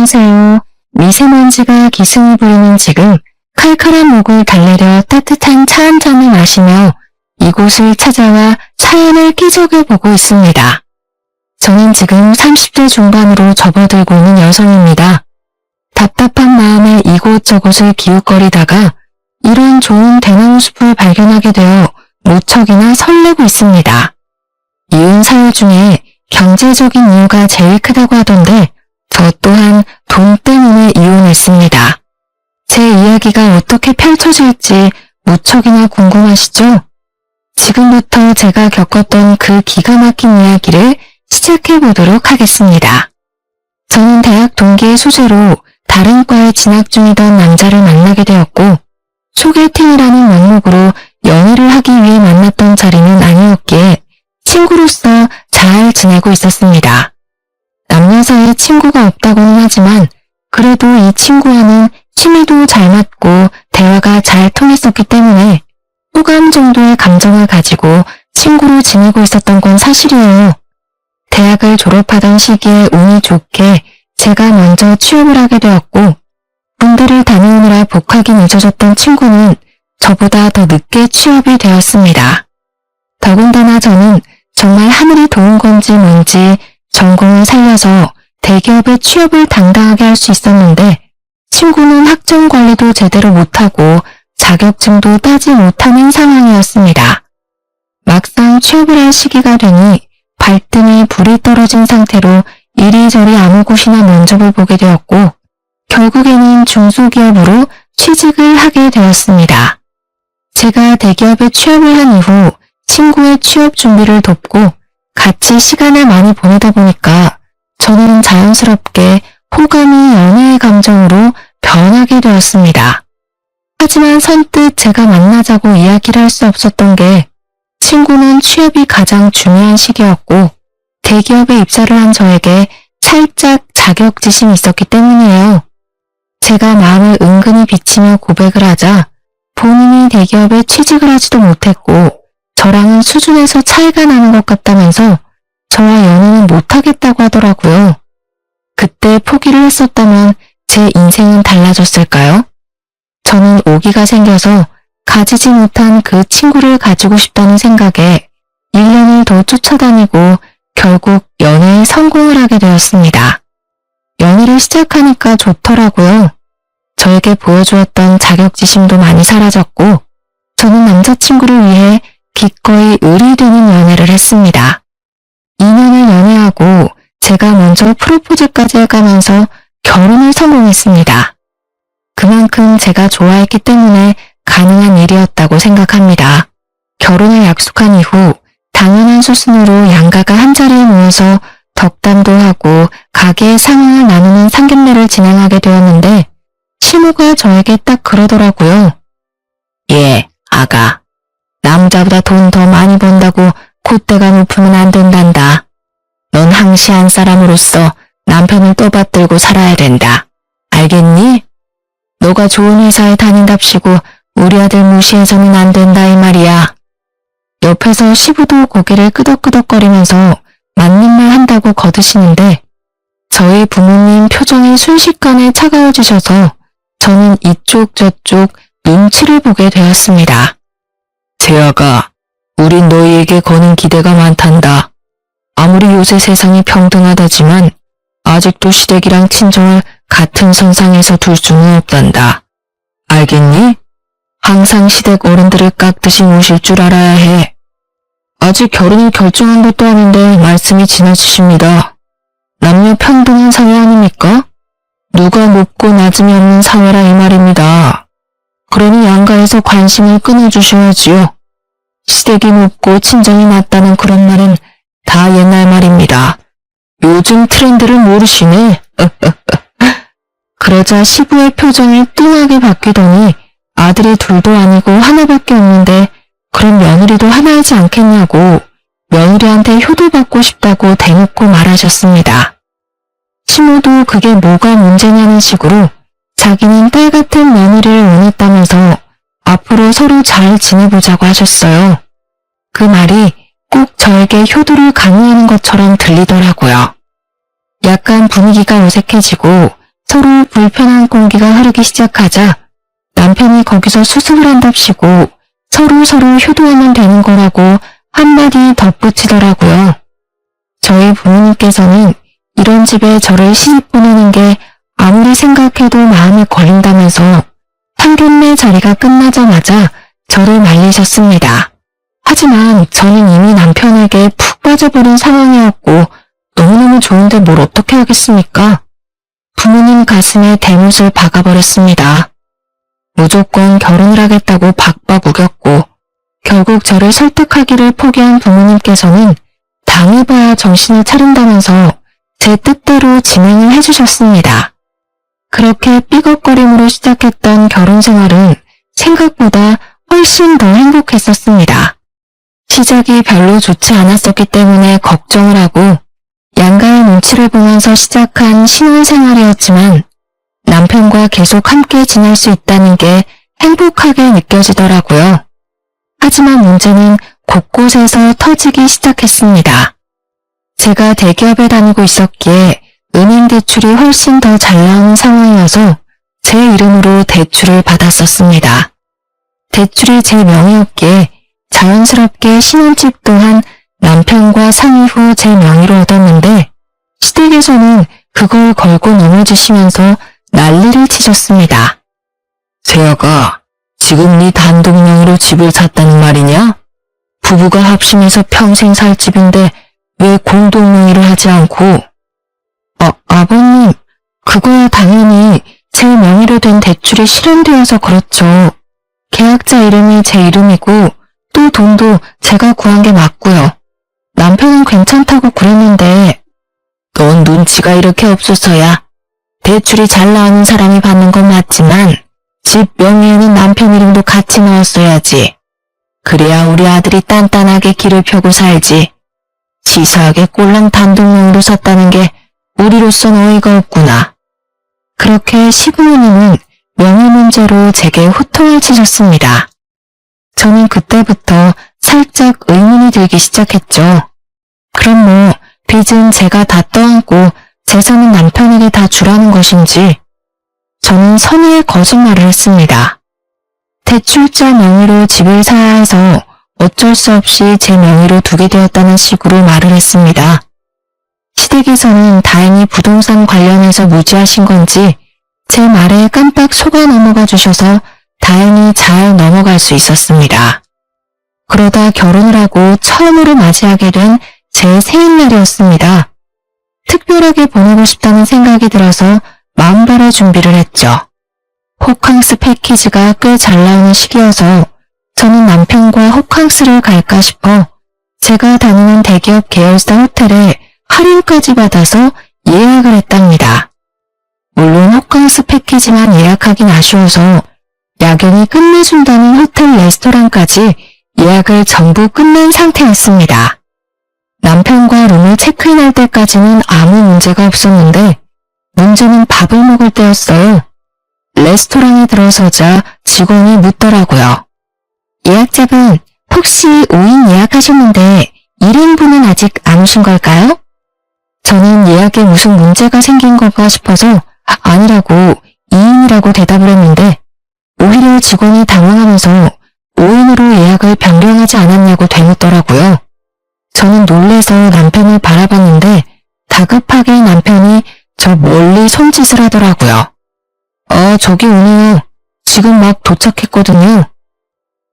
안녕하세요. 미세먼지가 기승을 부리는 지금 칼칼한 목을 달래려 따뜻한 차 한 잔을 마시며 이곳을 찾아와 사연을 끼적여보고 있습니다. 저는 지금 30대 중반으로 접어들고 있는 여성입니다. 답답한 마음에 이곳저곳을 기웃거리다가 이런 좋은 대나무 숲을 발견하게 되어 무척이나 설레고 있습니다. 이혼 사유 중에 경제적인 이유가 제일 크다고 하던데 저 또한 돈 때문에 이혼했습니다. 제 이야기가 어떻게 펼쳐질지 무척이나 궁금하시죠? 지금부터 제가 겪었던 그 기가 막힌 이야기를 시작해 보도록 하겠습니다. 저는 대학 동기의 소재로 다른 과에 진학 중이던 남자를 만나게 되었고 소개팅이라는 명목으로 연애를 하기 위해 만났던 자리는 아니었기에 친구로서 잘 지내고 있었습니다. 남녀 사이에 친구가 없다고는 하지만 그래도 이 친구와는 취미도 잘 맞고 대화가 잘 통했었기 때문에 호감 정도의 감정을 가지고 친구로 지내고 있었던 건 사실이에요. 대학을 졸업하던 시기에 운이 좋게 제가 먼저 취업을 하게 되었고 군대를 다녀오느라 복학이 늦어졌던 친구는 저보다 더 늦게 취업이 되었습니다. 더군다나 저는 정말 하늘이 도운 건지 뭔지 전공을 살려서 대기업에 취업을 당당하게 할 수 있었는데 친구는 학점 관리도 제대로 못하고 자격증도 따지 못하는 상황이었습니다. 막상 취업을 할 시기가 되니 발등에 불이 떨어진 상태로 이리저리 아무 곳이나 면접을 보게 되었고 결국에는 중소기업으로 취직을 하게 되었습니다. 제가 대기업에 취업을 한 이후 친구의 취업 준비를 돕고 같이 시간을 많이 보내다 보니까 저는 자연스럽게 호감이 연애의 감정으로 변하게 되었습니다. 하지만 선뜻 제가 만나자고 이야기를 할 수 없었던 게 친구는 취업이 가장 중요한 시기였고 대기업에 입사를 한 저에게 살짝 자격지심이 있었기 때문이에요. 제가 마음을 은근히 비치며 고백을 하자 본인이 대기업에 취직을 하지도 못했고 저랑은 수준에서 차이가 나는 것 같다면서 저와 연애는 못하겠다고 하더라고요. 그때 포기를 했었다면 제 인생은 달라졌을까요? 저는 오기가 생겨서 가지지 못한 그 친구를 가지고 싶다는 생각에 1년을 더 쫓아다니고 결국 연애에 성공을 하게 되었습니다. 연애를 시작하니까 좋더라고요. 저에게 보여주었던 자격지심도 많이 사라졌고 저는 남자친구를 위해 기꺼이 을이 되는 연애를 했습니다. 2년을 연애하고 제가 먼저 프로포즈까지 해가면서 결혼을 성공했습니다. 그만큼 제가 좋아했기 때문에 가능한 일이었다고 생각합니다. 결혼을 약속한 이후 당연한 수순으로 양가가 한자리에 모여서 덕담도 하고 가게의 상황을 나누는 상견례를 진행하게 되었는데 시모가 저에게 딱 그러더라고요. 예, 아가. 남자보다 돈 더 많이 번다고 콧대가 높으면 안 된단다. 넌 항시한 사람으로서 남편을 떠받들고 살아야 된다. 알겠니? 너가 좋은 회사에 다닌답시고 우리 아들 무시해서는 안 된다 이 말이야. 옆에서 시부도 고개를 끄덕끄덕거리면서 맞는 말 한다고 거드시는데 저희 부모님 표정이 순식간에 차가워지셔서 저는 이쪽 저쪽 눈치를 보게 되었습니다. 재아가, 우린 너희에게 거는 기대가 많단다. 아무리 요새 세상이 평등하다지만 아직도 시댁이랑 친정을 같은 선상에서 둘 수는 없단다. 알겠니? 항상 시댁 어른들을 깍듯이 모실 줄 알아야 해. 아직 결혼을 결정한 것도 아닌데 말씀이 지나치십니다. 남녀 평등한 사회 아닙니까? 누가 높고 낮음이 없는 사회라 이 말입니다. 그러니 양가에서 관심을 끊어주셔야지요. 시댁이 높고 친정이 낮다는 그런 말은 다 옛날 말입니다. 요즘 트렌드를 모르시네. 그러자 시부의 표정이 뚱하게 바뀌더니 아들이 둘도 아니고 하나밖에 없는데 그럼 며느리도 하나이지 않겠냐고 며느리한테 효도받고 싶다고 대놓고 말하셨습니다. 시모도 그게 뭐가 문제냐는 식으로 자기는 딸 같은 며느리를 원했다면서 앞으로 서로 잘 지내보자고 하셨어요. 그 말이 꼭 저에게 효도를 강요하는 것처럼 들리더라고요. 약간 분위기가 어색해지고 서로 불편한 공기가 흐르기 시작하자 남편이 거기서 수습을 한답시고 서로 효도하면 되는 거라고 한마디 덧붙이더라고요. 저희 부모님께서는 이런 집에 저를 시집 보내는 게 아무리 생각해도 마음에 걸린다면서 상견례 자리가 끝나자마자 저를 말리셨습니다. 하지만 저는 이미 남편에게 푹 빠져버린 상황이었고 너무너무 좋은데 뭘 어떻게 하겠습니까? 부모님 가슴에 대못을 박아버렸습니다. 무조건 결혼을 하겠다고 박박 우겼고 결국 저를 설득하기를 포기한 부모님께서는 당해봐야 정신을 차린다면서 제 뜻대로 진행을 해주셨습니다. 그렇게 삐걱거림으로 시작했던 결혼 생활은 생각보다 훨씬 더 행복했었습니다. 시작이 별로 좋지 않았었기 때문에 걱정을 하고 양가의 눈치를 보면서 시작한 신혼생활이었지만 남편과 계속 함께 지낼 수 있다는 게 행복하게 느껴지더라고요. 하지만 문제는 곳곳에서 터지기 시작했습니다. 제가 대기업에 다니고 있었기에 은행 대출이 훨씬 더 잘 나오는 상황이어서 제 이름으로 대출을 받았었습니다. 대출이 제 명의였기에 자연스럽게 신혼집 또한 남편과 상의 후 제 명의로 얻었는데 시댁에서는 그걸 걸고 넘어지시면서 난리를 치셨습니다. 세아가 지금 네 단독 명의로 집을 샀다는 말이냐? 부부가 합심해서 평생 살 집인데 왜 공동 명의를 하지 않고? 아버님, 그거야 당연히 제 명의로 된 대출이 실현되어서 그렇죠. 계약자 이름이 제 이름이고 또 돈도 제가 구한 게 맞고요. 남편은 괜찮다고 그랬는데 넌 눈치가 이렇게 없어서야. 대출이 잘 나오는 사람이 받는 건 맞지만 집 명의에는 남편 이름도 같이 넣었어야지. 그래야 우리 아들이 단단하게 길을 펴고 살지. 치사하게 꼴랑 단독 명의로 샀다는 게 우리로선 어이가 없구나. 그렇게 시부모님은 명의 문제로 제게 호통을 치셨습니다. 저는 그때부터 살짝 의문이 들기 시작했죠. 그럼 뭐 빚은 제가 다 떠안고 재산은 남편에게 다 주라는 것인지. 저는 선의의 거짓말을 했습니다. 대출자 명의로 집을 사야 해서 어쩔 수 없이 제 명의로 두게 되었다는 식으로 말을 했습니다. 시댁에서는 다행히 부동산 관련해서 무지하신 건지 제 말에 깜빡 속아 넘어가 주셔서 다행히 잘 넘어갈 수 있었습니다. 그러다 결혼을 하고 처음으로 맞이하게 된 제 생일날이었습니다. 특별하게 보내고 싶다는 생각이 들어서 마음발의 준비를 했죠. 호캉스 패키지가 꽤 잘 나오는 시기여서 저는 남편과 호캉스를 갈까 싶어 제가 다니는 대기업 계열사 호텔에 할인까지 받아서 예약을 했답니다. 물론 호캉스 패키지만 예약하긴 아쉬워서 야경이 끝내준다는 호텔 레스토랑까지 예약을 전부 끝낸 상태였습니다. 남편과 룸을 체크인할 때까지는 아무 문제가 없었는데 문제는 밥을 먹을 때였어요. 레스토랑에 들어서자 직원이 묻더라고요. 예약자분, 혹시 5인 예약하셨는데 1인분은 아직 안 오신 걸까요? 저는 예약에 무슨 문제가 생긴 건가 싶어서 아니라고 2인이라고 대답을 했는데 오히려 직원이 당황하면서 5인으로 예약을 변경하지 않았냐고 되묻더라고요. 저는 놀래서 남편을 바라봤는데 다급하게 남편이 저 멀리 손짓을 하더라고요. 저기 오네요. 지금 막 도착했거든요.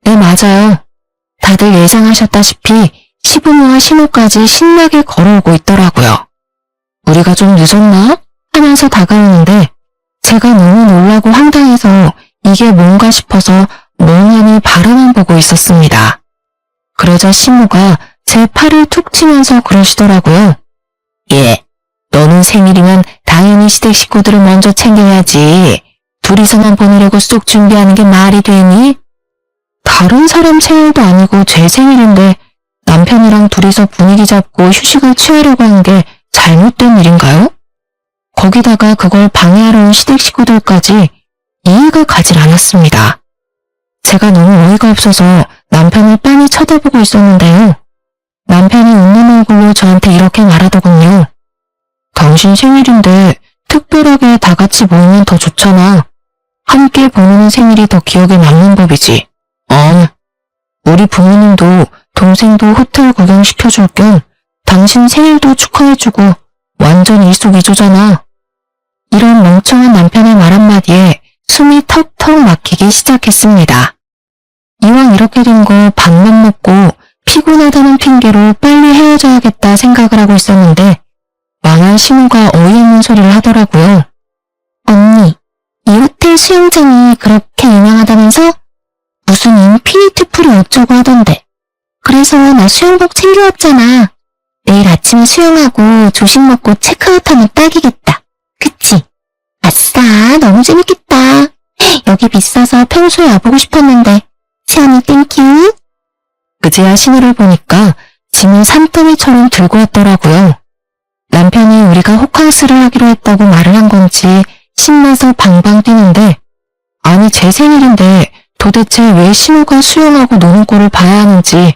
네, 맞아요. 다들 예상하셨다시피 시부모와 시모까지 신나게 걸어오고 있더라고요. 우리가 좀 늦었나? 하면서 다가오는데 제가 너무 놀라고 황당해서 이게 뭔가 싶어서 멍하니 바라만 보고 있었습니다. 그러자 시모가 제 팔을 툭 치면서 그러시더라고요. 예, 너는 생일이면 당연히 시댁 식구들을 먼저 챙겨야지. 둘이서만 보내려고 쏙 준비하는 게 말이 되니? 다른 사람 생일도 아니고 제 생일인데 남편이랑 둘이서 분위기 잡고 휴식을 취하려고 하는 게 잘못된 일인가요? 거기다가 그걸 방해하러 온 시댁 식구들까지 이해가 가질 않았습니다. 제가 너무 어이가 없어서 남편을 빤히 쳐다보고 있었는데요. 남편이 웃는 얼굴로 저한테 이렇게 말하더군요. 당신 생일인데 특별하게 다 같이 모이면 더 좋잖아. 함께 보내는 생일이 더 기억에 남는 법이지. 우리 부모님도 동생도 호텔 구경시켜줄 겸 당신 생일도 축하해주고 완전 일석이조잖아. 이런 멍청한 남편의 말 한마디에 숨이 턱턱 막히기 시작했습니다. 이왕 이렇게 된 거 밥만 먹고 피곤하다는 핑계로 빨리 헤어져야겠다 생각을 하고 있었는데 망할 신우가 어이없는 소리를 하더라고요. 언니, 이 호텔 수영장이 그렇게 유명하다면서? 무슨 인피니트 풀이 어쩌고 하던데. 그래서 나 수영복 챙겨왔잖아. 내일 아침에 수영하고 조식 먹고 체크아웃하면 딱이겠다. 그치? 아싸, 너무 재밌겠다. 여기 비싸서 평소에 와보고 싶었는데. 시원이 땡큐. 그제야 신우를 보니까 짐을 산더미처럼 들고 왔더라고요. 남편이 우리가 호캉스를 하기로 했다고 말을 한 건지 신나서 방방 뛰는데, 아니 제 생일인데 도대체 왜 신우가 수영하고 노는 꼴을 봐야 하는지,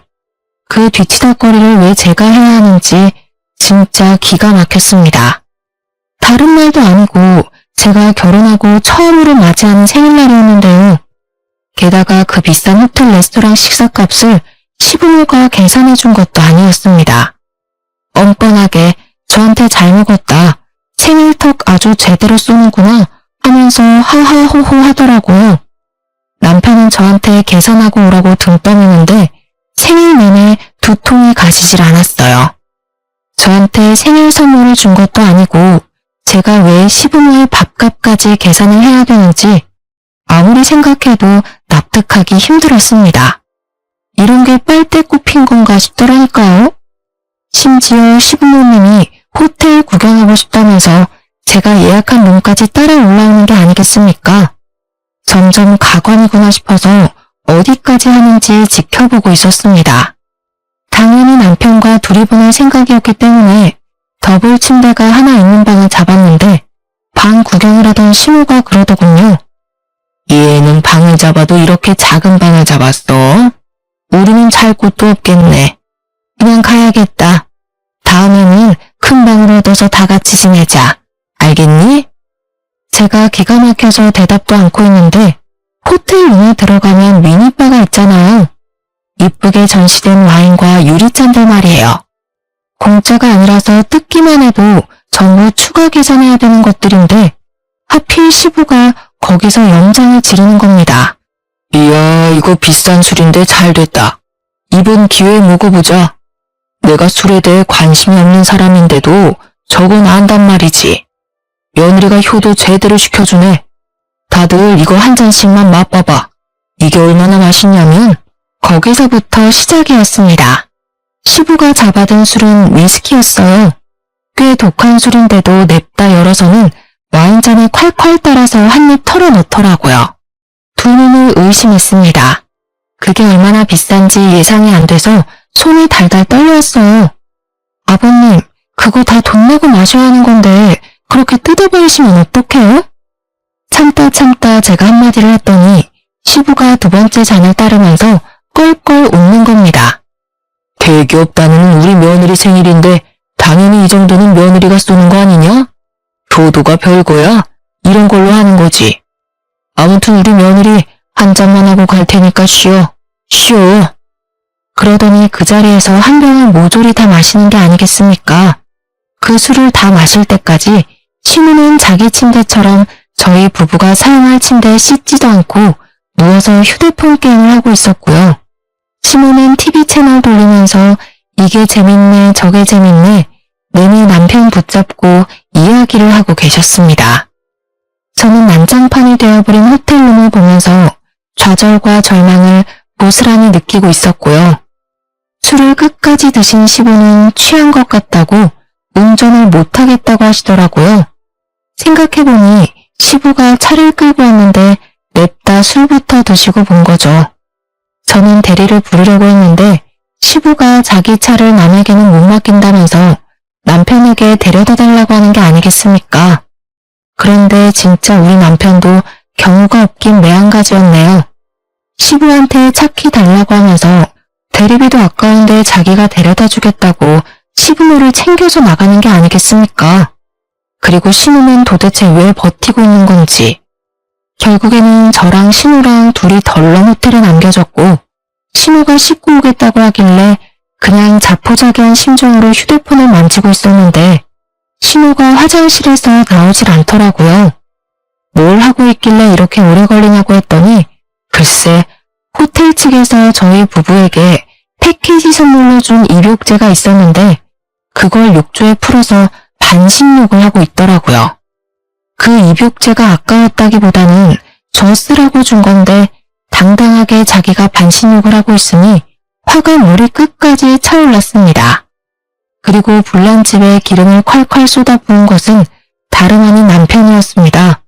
그 뒤치다거리를 왜 제가 해야 하는지 진짜 기가 막혔습니다. 다른 말도 아니고 제가 결혼하고 처음으로 맞이하는 생일날이었는데요. 게다가 그 비싼 호텔 레스토랑 식사값을 시부모가 계산해준 것도 아니었습니다. 뻔뻔하게 저한테 잘 먹었다, 생일턱 아주 제대로 쏘는구나 하면서 하하호호 하더라고요. 남편은 저한테 계산하고 오라고 등 떠미는데 생일 내내 두통이 가시질 않았어요. 저한테 생일 선물을 준 것도 아니고 제가 왜 시부모의 밥값까지 계산을 해야 되는지 아무리 생각해도 납득하기 힘들었습니다. 이런 게 빨대 꼽힌 건가 싶더라니까요. 심지어 시부모님이 호텔 구경하고 싶다면서 제가 예약한 룸까지 따라 올라오는 게 아니겠습니까? 점점 가관이구나 싶어서 어디까지 하는지 지켜보고 있었습니다. 당연히 남편과 둘이 보낼 생각이었기 때문에 더블 침대가 하나 있는 방을 잡았는데 방 구경을 하던 시모가 그러더군요. 얘는 방을 잡아도 이렇게 작은 방을 잡았어? 우리는 잘 곳도 없겠네. 그냥 가야겠다. 다음에는 큰 방으로 얻어서 다 같이 지내자. 알겠니? 제가 기가 막혀서 대답도 않고 있는데 호텔 문에 들어가면 미니바가 있잖아요. 이쁘게 전시된 와인과 유리잔들 말이에요. 공짜가 아니라서 뜯기만 해도 전부 추가 계산해야 되는 것들인데 하필 시부가 거기서 영장을 지르는 겁니다. 이야, 이거 비싼 술인데 잘 됐다. 이번 기회에 먹어보자. 내가 술에 대해 관심이 없는 사람인데도 저건 안단 말이지. 며느리가 효도 제대로 시켜주네. 다들 이거 한 잔씩만 맛봐봐. 이게 얼마나 맛있냐면 거기서부터 시작이었습니다. 시부가 잡아든 술은 위스키였어요. 꽤 독한 술인데도 냅다 열어서는 와인잔에 콸콸 따라서 한 입 털어놓더라고요. 두 눈을 의심했습니다. 그게 얼마나 비싼지 예상이 안 돼서 손이 달달 떨렸어요. 아버님, 그거 다 돈 내고 마셔야 하는 건데 그렇게 뜯어버리시면 어떡해요? 참다 제가 한마디를 했더니 시부가 두 번째 잔을 따르면서 껄껄 웃는 겁니다. 되게 없다는 우리 며느리 생일인데 당연히 이 정도는 며느리가 쏘는 거 아니냐? 효도가 별거야? 이런 걸로 하는 거지. 아무튼 우리 며느리 한 잔만 하고 갈 테니까 쉬어. 그러더니 그 자리에서 한 병을 모조리 다 마시는 게 아니겠습니까? 그 술을 다 마실 때까지 시무는 자기 침대처럼 저희 부부가 사용할 침대에 씻지도 않고 누워서 휴대폰 게임을 하고 있었고요. 시무는 TV 채널 돌리면서 이게 재밌네 저게 재밌네 내내 남편 붙잡고 이야기를 하고 계셨습니다. 저는 난장판이 되어버린 호텔룸을 보면서 좌절과 절망을 고스란히 느끼고 있었고요. 술을 끝까지 드신 시부는 취한 것 같다고 운전을 못하겠다고 하시더라고요. 생각해보니 시부가 차를 끌고 왔는데 냅다 술부터 드시고 본 거죠. 저는 대리를 부르려고 했는데 시부가 자기 차를 남에게는 못 맡긴다면서 남편에게 데려다 달라고 하는 게 아니겠습니까? 그런데 진짜 우리 남편도 경우가 없긴 매한가지였네요. 시부한테 차 키 달라고 하면서 대리비도 아까운데 자기가 데려다 주겠다고 시부모를 챙겨서 나가는 게 아니겠습니까? 그리고 신우는 도대체 왜 버티고 있는 건지. 결국에는 저랑 신우랑 둘이 덜렁 호텔에 남겨졌고 신우가 씻고 오겠다고 하길래 그냥 자포자기한 심정으로 휴대폰을 만지고 있었는데 신우가 화장실에서 나오질 않더라고요. 뭘 하고 있길래 이렇게 오래 걸리냐고 했더니 글쎄 호텔 측에서 저희 부부에게 패키지 선물로 준 입욕제가 있었는데 그걸 욕조에 풀어서 반신욕을 하고 있더라고요. 그 입욕제가 아까웠다기보다는 저 쓰라고 준 건데 당당하게 자기가 반신욕을 하고 있으니 화가 머리 끝까지 차올랐습니다. 그리고 불난 집에 기름을 콸콸 쏟아부은 것은 다름 아닌 남편이었습니다.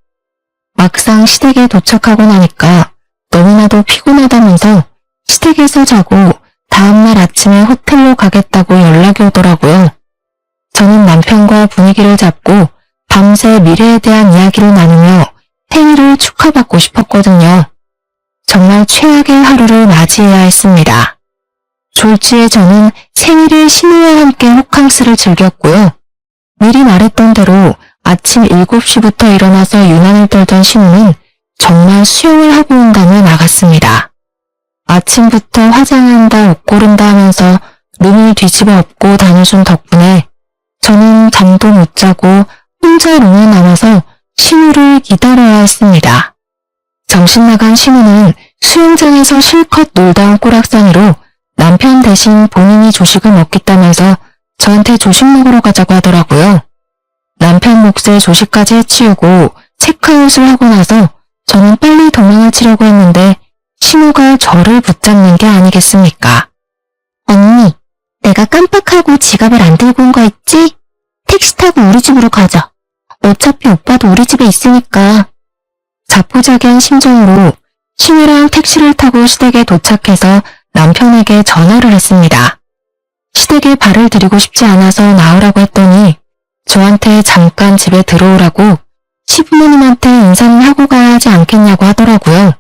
막상 시댁에 도착하고 나니까 너무나도 피곤하다면서 시댁에서 자고 다음날 아침에 호텔로 가겠다고 연락이 오더라고요. 저는 남편과 분위기를 잡고 밤새 미래에 대한 이야기를 나누며 생일을 축하받고 싶었거든요. 정말 최악의 하루를 맞이해야 했습니다. 졸지에 저는 생일을 신우와 함께 호캉스를 즐겼고요. 미리 말했던 대로 아침 7시부터 일어나서 유난을 떨던 신우는 정말 수영을 하고 온다며 나갔습니다. 아침부터 화장한다, 옷 고른다 하면서 룸을 뒤집어 엎고 다녀준 덕분에 저는 잠도 못 자고 혼자 룸에 남아서 신우를 기다려야 했습니다. 정신 나간 신우는 수영장에서 실컷 놀다 온 꼬락서니로 남편 대신 본인이 조식을 먹겠다면서 저한테 조식 먹으러 가자고 하더라고요. 남편 몫에 조식까지 해치우고 체크아웃을 하고 나서 저는 빨리 도망을 치려고 했는데 신우가 저를 붙잡는 게 아니겠습니까? 언니, 내가 깜빡하고 지갑을 안 들고 온 거 있지? 택시 타고 우리 집으로 가자. 어차피 오빠도 우리 집에 있으니까. 자포자기한 심정으로 신우랑 택시를 타고 시댁에 도착해서 남편에게 전화를 했습니다. 시댁에 발을 들이고 싶지 않아서 나오라고 했더니 저한테 잠깐 집에 들어오라고 시부모님한테 인사는 하고 가야 하지 않겠냐고 하더라고요.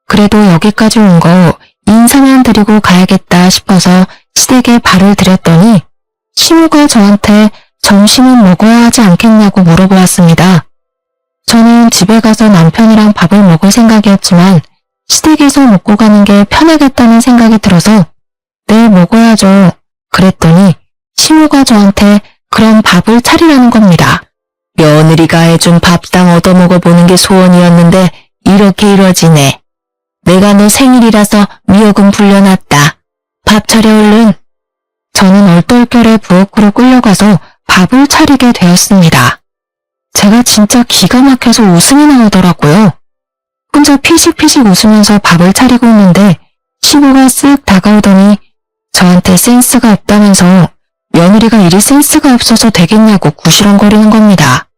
그래도 여기까지 온 거 인사만 드리고 가야겠다 싶어서 시댁에 발을 들였더니 신우가 저한테 점심은 먹어야 하지 않겠냐고 물어보았습니다. 저는 집에 가서 남편이랑 밥을 먹을 생각이었지만 시댁에서 먹고 가는 게 편하겠다는 생각이 들어서 네, 먹어야죠. 그랬더니 신우가 저한테 그럼 밥을 차리라는 겁니다. 며느리가 해준 밥상 얻어먹어보는 게 소원이었는데 이렇게 이뤄지네. 내가 너 생일이라서 미역은 불려놨다. 밥 차려 얼른. 저는 얼떨결에 부엌으로 끌려가서 밥을 차리게 되었습니다. 제가 진짜 기가 막혀서 웃음이 나오더라고요. 혼자 피식피식 웃으면서 밥을 차리고 있는데 시부가 쓱 다가오더니 저한테 센스가 없다면서 며느리가 이리 센스가 없어서 되겠냐고 구시렁거리는 겁니다.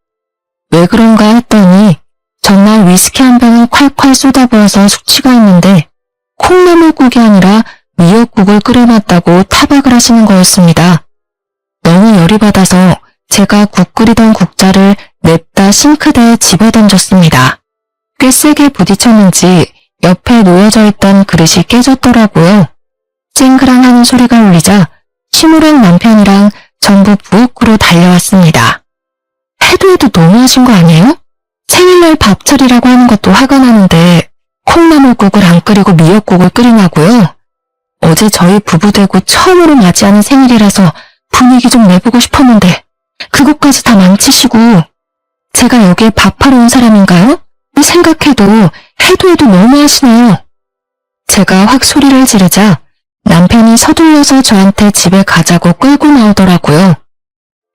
왜 그런가 했더니 전날 위스키 한 병을 콸콸 쏟아부어서 숙취가 있는데 콩나물국이 아니라 미역국을 끓여놨다고 타박을 하시는 거였습니다. 너무 열이 받아서 제가 국 끓이던 국자를 냅다 싱크대에 집어던졌습니다. 꽤 세게 부딪혔는지 옆에 놓여져 있던 그릇이 깨졌더라고요. 쨍그랑 하는 소리가 울리자 신우랑 남편이랑 전부 부엌으로 달려왔습니다. 해도 너무하신 거 아니에요? 생일날 밥 차리라고 하는 것도 화가 나는데 콩나물국을 안 끓이고 미역국을 끓이냐고요? 어제 저희 부부되고 처음으로 맞이하는 생일이라서 분위기 좀 내보고 싶었는데 그것까지 다 망치시고 제가 여기에 밥하러 온 사람인가요? 생각해도 해도 너무하시네요. 제가 확 소리를 지르자 남편이 서둘러서 저한테 집에 가자고 끌고 나오더라고요.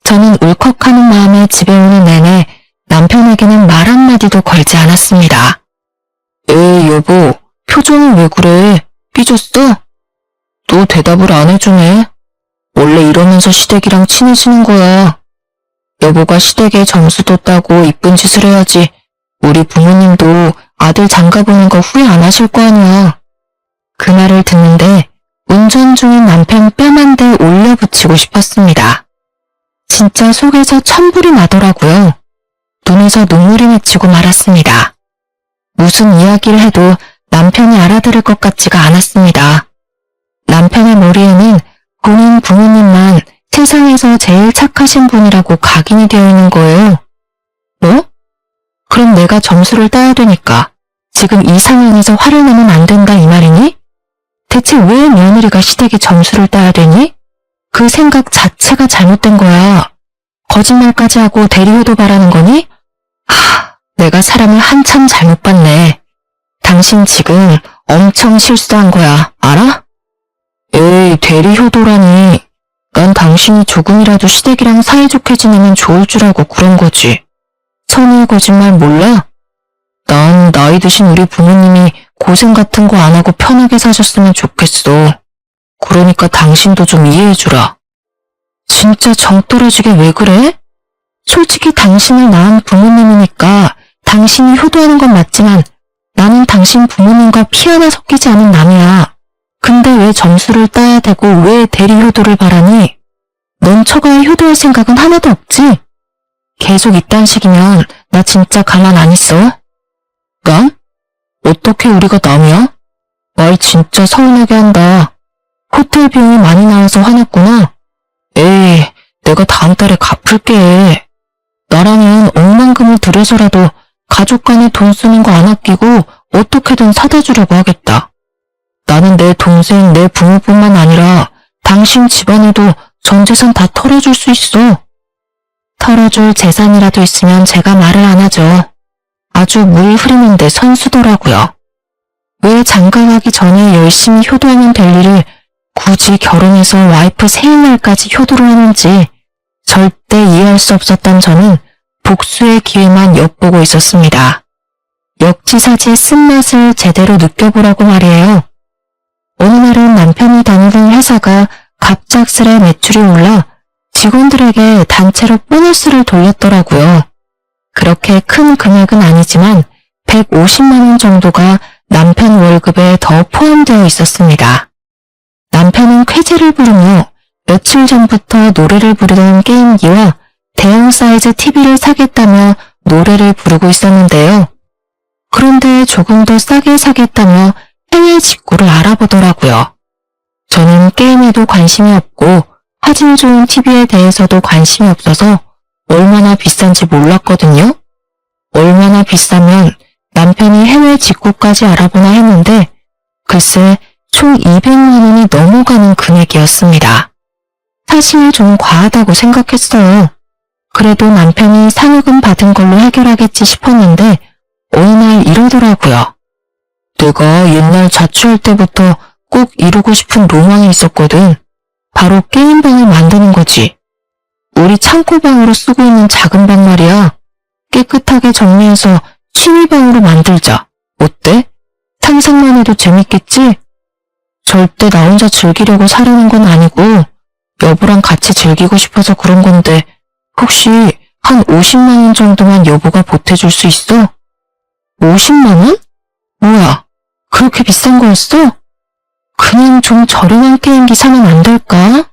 저는 울컥하는 마음에 집에 오는 내내 남편에게는 말 한마디도 걸지 않았습니다. 에이 여보, 표정이 왜 그래? 삐졌어? 또 대답을 안 해주네. 원래 이러면서 시댁이랑 친해지는 거야. 여보가 시댁에 점수도 따고 이쁜 짓을 해야지 우리 부모님도 아들 장가보는 거 후회 안 하실 거 아니야. 그 말을 듣는데 운전 중인 남편 뺨 한 대 올려붙이고 싶었습니다. 진짜 속에서 천불이 나더라고요. 눈에서 눈물이 맺히고 말았습니다. 무슨 이야기를 해도 남편이 알아들을 것 같지가 않았습니다. 남편의 머리에는 본인 부모님만 세상에서 세상에서 제일 착하신 분이라고 각인이 되어 있는 거예요. 뭐? 그럼 내가 점수를 따야 되니까 지금 이 상황에서 화를 내면 안 된다 이 말이니? 대체 왜 며느리가 시댁에 점수를 따야 되니? 그 생각 자체가 잘못된 거야. 거짓말까지 하고 대리효도 바라는 거니? 내가 사람을 한참 잘못 봤네. 당신 지금 엄청 실수한 거야. 알아? 에이, 대리효도라니. 난 당신이 조금이라도 시댁이랑 사이좋게 지내면 좋을 줄 알고 그런 거지. 선의의 거짓말 몰라? 난 나이 드신 우리 부모님이 고생 같은 거 안 하고 편하게 사셨으면 좋겠어. 그러니까 당신도 좀 이해해주라. 진짜 정 떨어지게 왜 그래? 솔직히 당신을 낳은 부모님이니까 당신이 효도하는 건 맞지만 나는 당신 부모님과 피 하나 섞이지 않은 남이야. 근데 왜 점수를 따야 되고 왜 대리 효도를 바라니? 넌 처가에 효도할 생각은 하나도 없지? 계속 이딴 식이면 나 진짜 가만 안 있어. 남? 어떻게 우리가 남이야? 말 진짜 서운하게 한다. 호텔 비용이 많이 나와서 화냈구나. 에이, 내가 다음 달에 갚을게. 나라면 억만금을 들여서라도 가족 간에 돈 쓰는 거 안 아끼고 어떻게든 사다 주려고 하겠다. 나는 내 동생, 내 부모뿐만 아니라 당신 집안에도 전 재산 다 털어줄 수 있어. 털어줄 재산이라도 있으면 제가 말을 안 하죠. 아주 물 흐르는데 선수더라고요. 왜 장가가기 전에 열심히 효도하면 될 일을 굳이 결혼해서 와이프 생일날까지 효도를 하는지 절대 이해할 수 없었던 저는 복수의 기회만 엿보고 있었습니다. 역지사지의 쓴맛을 제대로 느껴보라고 말이에요. 어느 날은 남편이 다니던 회사가 갑작스레 매출이 올라 직원들에게 단체로 보너스를 돌렸더라고요. 그렇게 큰 금액은 아니지만 150만 원 정도가 남편 월급에 더 포함되어 있었습니다. 남편은 쾌재를 부르며 며칠 전부터 노래를 부르던 게임기와 대형 사이즈 TV를 사겠다며 노래를 부르고 있었는데요. 그런데 조금 더 싸게 사겠다며 해외 직구를 알아보더라고요. 저는 게임에도 관심이 없고 화질 좋은 TV에 대해서도 관심이 없어서 얼마나 비싼지 몰랐거든요. 얼마나 비싸면 남편이 해외 직구까지 알아보나 했는데 글쎄 총 200만 원이 넘어가는 금액이었습니다. 사실 좀 과하다고 생각했어요. 그래도 남편이 상여금 받은 걸로 해결하겠지 싶었는데 어느 날 이러더라고요. 내가 옛날 자취할 때부터 꼭 이루고 싶은 로망이 있었거든. 바로 게임방을 만드는 거지. 우리 창고방으로 쓰고 있는 작은 방 말이야. 깨끗하게 정리해서 취미방으로 만들자. 어때? 상상만 해도 재밌겠지? 절대 나 혼자 즐기려고 사려는 건 아니고 여보랑 같이 즐기고 싶어서 그런 건데 혹시 한 50만 원 정도만 여보가 보태줄 수 있어? 50만 원? 뭐야? 그렇게 비싼 거였어? 그냥 좀 저렴한 게임기 사면 안 될까?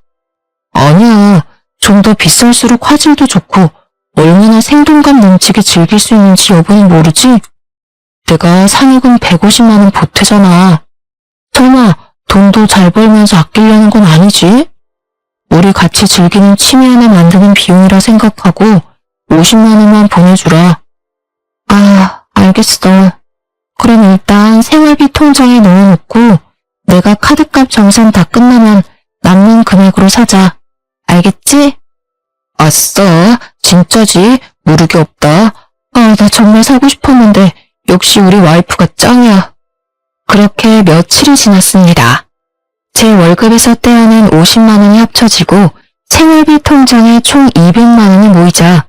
아니야. 좀 더 비쌀수록 화질도 좋고 얼마나 생동감 넘치게 즐길 수 있는지 여보는 모르지? 내가 상여금 150만 원 보태잖아. 설마 돈도 잘 벌면서 아끼려는 건 아니지? 우리 같이 즐기는 취미 하나 만드는 비용이라 생각하고 50만 원만 보내주라. 아, 알겠어. 그럼 일단 생활비 통장에 넣어놓고 내가 카드값 정산 다 끝나면 남는 금액으로 사자. 알겠지? 아싸, 진짜지? 무르기 없다. 아, 나 정말 사고 싶었는데 역시 우리 와이프가 짱이야. 그렇게 며칠이 지났습니다. 제 월급에서 떼어낸 50만 원이 합쳐지고 생활비 통장에 총 200만 원이 모이자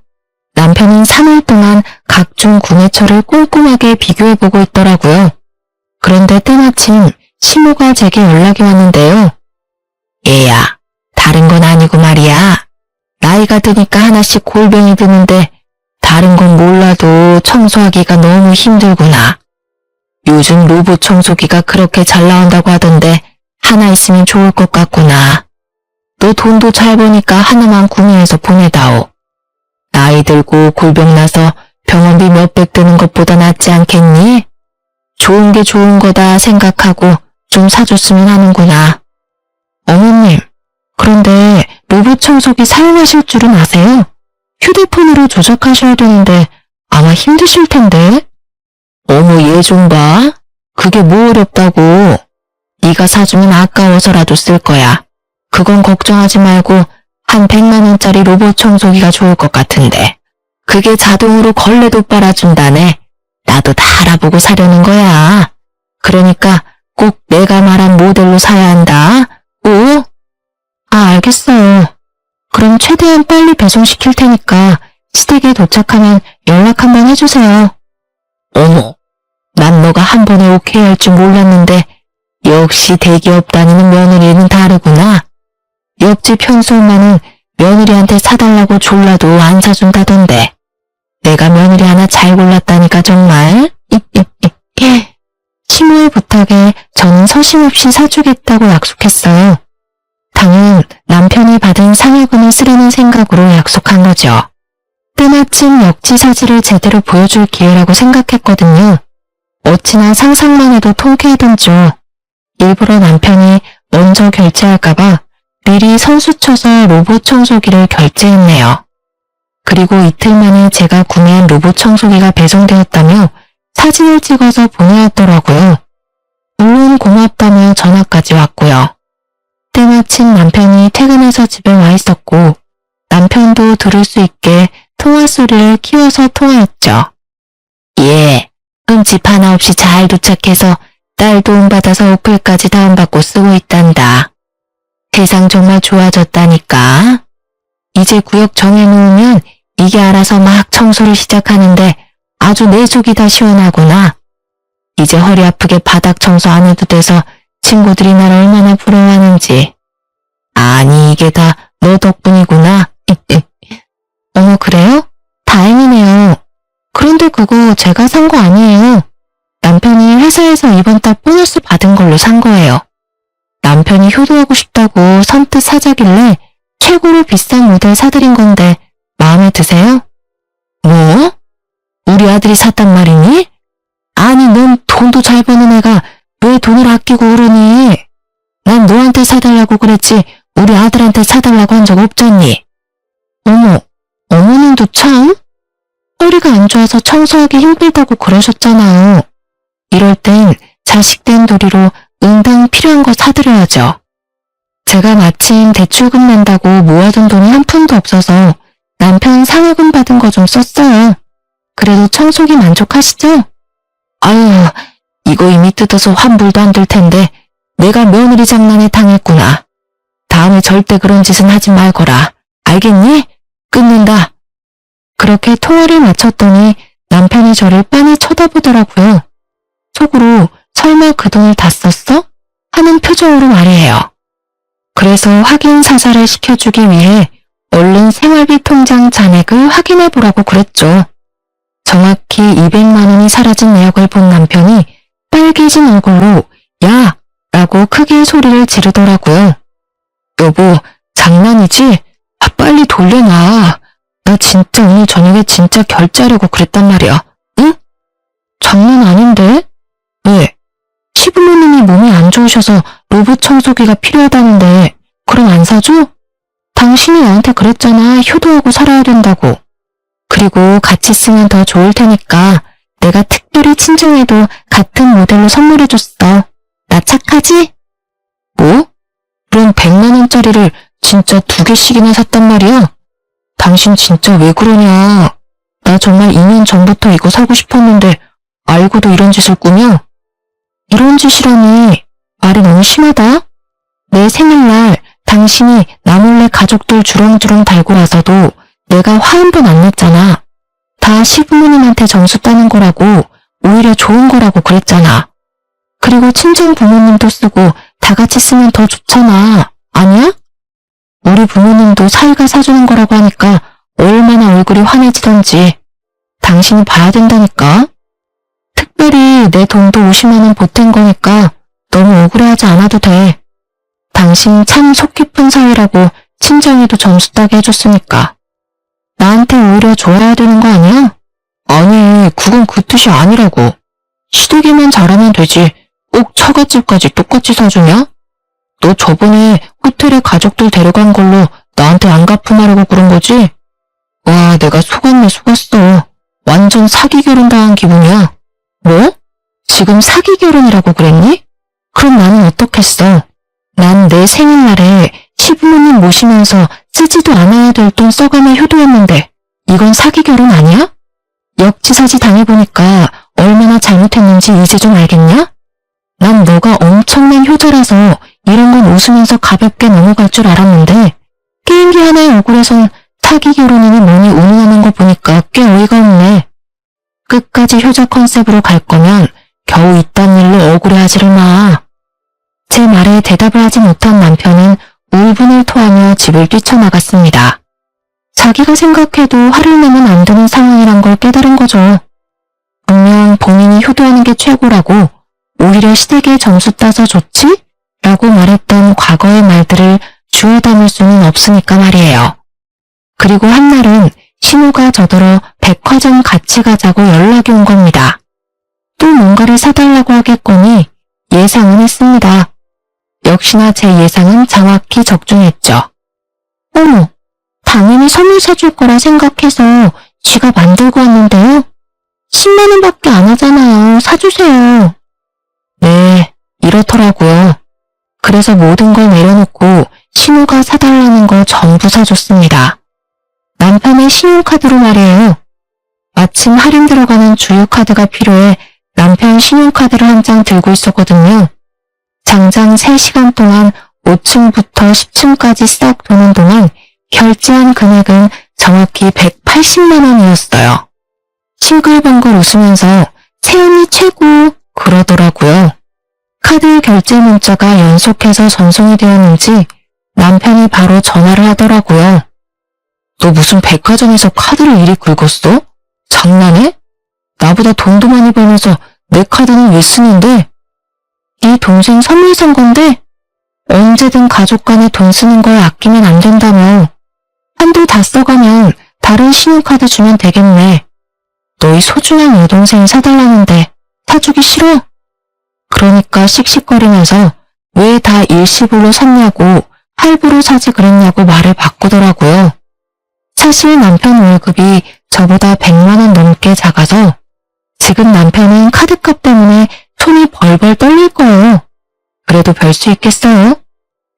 남편은 3일 동안 각종 구매처를 꼼꼼하게 비교해보고 있더라고요. 그런데 때마침 시모가 제게 연락이 왔는데요. 얘야, 다른 건 아니고 말이야. 나이가 드니까 하나씩 골병이 드는데 다른 건 몰라도 청소하기가 너무 힘들구나. 요즘 로봇 청소기가 그렇게 잘 나온다고 하던데 하나 있으면 좋을 것 같구나. 너 돈도 잘 버니까 하나만 구매해서 보내다오. 나이 들고 골병 나서 병원비 몇백 드는 것보다 낫지 않겠니? 좋은 게 좋은 거다 생각하고 좀 사줬으면 하는구나. 어머님, 그런데 로봇 청소기 사용하실 줄은 아세요? 휴대폰으로 조작하셔야 되는데 아마 힘드실 텐데. 어머, 얘 좀 봐. 그게 뭐 어렵다고. 네가 사주면 아까워서라도 쓸 거야. 그건 걱정하지 말고 한 100만 원짜리 로봇 청소기가 좋을 것 같은데. 그게 자동으로 걸레도 빨아준다네. 나도 다 알아보고 사려는 거야. 그러니까 꼭 내가 말한 모델로 사야 한다. 오? 아, 알겠어요. 그럼 최대한 빨리 배송시킬 테니까 시댁에 도착하면 연락 한번 해주세요. 어머, 난 너가 한 번에 오케이 할 줄 몰랐는데 역시 대기업 다니는 며느리는 다르구나. 옆집 현수 엄마는 며느리한테 사달라고 졸라도 안 사준다던데. 내가 며느리 하나 잘 골랐다니까 정말. 시모의 부탁에 저는 서심없이 사주겠다고 약속했어요. 당연 남편이 받은 상여금을 쓰려는 생각으로 약속한 거죠. 때마침 역지사지를 제대로 보여줄 기회라고 생각했거든요. 어찌나 상상만 해도 통쾌하던죠. 일부러 남편이 먼저 결제할까봐 미리 선수 쳐서 로봇 청소기를 결제했네요. 그리고 이틀 만에 제가 구매한 로봇 청소기가 배송되었다며 사진을 찍어서 보내왔더라고요. 물론 고맙다며 전화까지 왔고요. 때마침 남편이 퇴근해서 집에 와 있었고 남편도 들을 수 있게 통화 소리를 키워서 통화했죠. 예, 흠집 하나 없이 잘 도착해서 딸 도움받아서 어플까지 다운받고 쓰고 있단다. 세상 정말 좋아졌다니까. 이제 구역 정해놓으면 이게 알아서 막 청소를 시작하는데 아주 내 속이 다 시원하구나. 이제 허리 아프게 바닥 청소 안 해도 돼서 친구들이 날 얼마나 부러워하는지. 아니, 이게 다 너 덕분이구나. 어머, 그래요? 다행이네요. 그런데 그거 제가 산 거 아니에요. 남편이 회사에서 이번 달 보너스 받은 걸로 산 거예요. 남편이 효도하고 싶다고 선뜻 사자길래 최고로 비싼 모델 사드린 건데 마음에 드세요? 뭐? 우리 아들이 샀단 말이니? 아니, 넌 돈도 잘 버는 애가 왜 돈을 아끼고 그러니? 난 너한테 사달라고 그랬지 우리 아들한테 사달라고 한 적 없잖니? 어머, 어머님도 참? 허리가 안 좋아서 청소하기 힘들다고 그러셨잖아요. 이럴 땐 자식 된 도리로 응당 필요한 거 사드려야죠. 제가 마침 대출금 낸다고 모아둔 돈이 한 푼도 없어서 남편 상여금 받은 거 좀 썼어요. 그래도 청소기 만족하시죠? 아유, 이거 이미 뜯어서 환불도 안 될 텐데 내가 며느리 장난에 당했구나. 다음에 절대 그런 짓은 하지 말거라. 알겠니? 끊는다. 그렇게 통화를 마쳤더니 남편이 저를 빤히 쳐다보더라고요. 속으로 설마 그 돈을 다 썼어? 하는 표정으로 말이에요. 그래서 확인 사살을 시켜주기 위해 얼른 생활비 통장 잔액을 확인해 보라고 그랬죠. 정확히 200만 원이 사라진 내역을 본 남편이 빨개진 얼굴로 야! 라고 크게 소리를 지르더라고요. 여보, 장난이지? 아, 빨리 돌려놔. 나 진짜 오늘 저녁에 진짜 결제하려고 그랬단 말이야. 응? 장난 아닌데? 왜? 시부모님이 몸이 안 좋으셔서 로봇 청소기가 필요하다는데 그럼 안 사줘? 당신이 나한테 그랬잖아. 효도하고 살아야 된다고. 그리고 같이 쓰면 더 좋을 테니까 내가 특별히 친정에도 같은 모델로 선물해줬어. 나 착하지? 뭐? 그럼 100만 원짜리를 진짜 2개씩이나 샀단 말이야? 당신 진짜 왜 그러냐? 나 정말 2년 전부터 이거 사고 싶었는데 알고도 이런 짓을 꾸며? 이런 짓이라니 말이 너무 심하다. 내 생일날 당신이 나 몰래 가족들 주렁주렁 달고 와서도 내가 화 한 번 안 냈잖아. 다 시부모님한테 점수 따는 거라고 오히려 좋은 거라고 그랬잖아. 그리고 친정 부모님도 쓰고 다 같이 쓰면 더 좋잖아. 아니야? 우리 부모님도 사위가 사주는 거라고 하니까 얼마나 얼굴이 환해지던지. 당신이 봐야 된다니까. 특별히 내 돈도 50만 원 보탠 거니까 너무 억울해하지 않아도 돼. 당신 참 속 깊은 사위라고 친정에도 점수 따게 해줬으니까. 나한테 오히려 좋아야 되는 거 아니야? 아니, 그건 그 뜻이 아니라고. 시댁에만 잘하면 되지. 꼭 처갓집까지 똑같이 사주냐? 너 저번에 호텔에 가족들 데려간 걸로 나한테 안 갚음하려고 그런 거지? 와, 내가 속았네, 속았어. 완전 사기 결혼 당한 기분이야. 뭐? 지금 사기 결혼이라고 그랬니? 그럼 나는 어떻겠어? 난 내 생일날에 시부모님 모시면서 쓰지도 않아야 될 돈 써가며 효도했는데 이건 사기 결혼 아니야? 역지사지 당해보니까 얼마나 잘못했는지 이제 좀 알겠냐? 난 너가 엄청난 효자라서 이런 건 웃으면서 가볍게 넘어갈 줄 알았는데 게임기 하나의 얼굴에선 사기 결혼이니 뭐니 운운하는 거 보니까 꽤 어이가 없네. 끝까지 효자 컨셉으로 갈 거면 겨우 이딴 일로 억울해하지를 마. 제 말에 대답을 하지 못한 남편은 울분을 토하며 집을 뛰쳐나갔습니다. 자기가 생각해도 화를 내면 안 되는 상황이란 걸 깨달은 거죠. 분명 본인이 효도하는 게 최고라고 오히려 시댁에 점수 따서 좋지? 라고 말했던 과거의 말들을 주워 담을 수는 없으니까 말이에요. 그리고 한날은 신우가 저더러 백화점 같이 가자고 연락이 온 겁니다. 또 뭔가를 사달라고 하겠거니 예상은 했습니다. 역시나 제 예상은 정확히 적중했죠. 어머, 당연히 선물 사줄 거라 생각해서 쥐가 만들고 왔는데요. 10만 원밖에 안 하잖아요. 사주세요. 네, 이렇더라고요. 그래서 모든 걸 내려놓고 신우가 사달라는 거 전부 사줬습니다. 남편의 신용카드로 말이에요. 마침 할인 들어가는 주유카드가 필요해 남편 신용카드를 한 장 들고 있었거든요. 장장 3시간 동안 5층부터 10층까지 싹 도는 동안 결제한 금액은 정확히 180만 원이었어요. 싱글벙글 웃으면서 채연이 최고 그러더라고요. 카드 결제 문자가 연속해서 전송이 되었는지 남편이 바로 전화를 하더라고요. 너 무슨 백화점에서 카드를 이리 긁었어? 장난해? 나보다 돈도 많이 벌면서 내 카드는 왜 쓰는데? 네 동생 선물 산 건데 언제든 가족 간에 돈 쓰는 걸 아끼면 안 된다며. 한두 다 써가면 다른 신용카드 주면 되겠네. 너희 소중한 여동생이 사달라는데 사주기 싫어? 그러니까 씩씩거리면서 왜 다 일시불로 샀냐고 할부로 사지 그랬냐고 말을 바꾸더라고요. 사실 남편 월급이 저보다 100만 원 넘게 작아서 지금 남편은 카드값 때문에 손이 벌벌 떨릴 거예요. 그래도 별 수 있겠어요?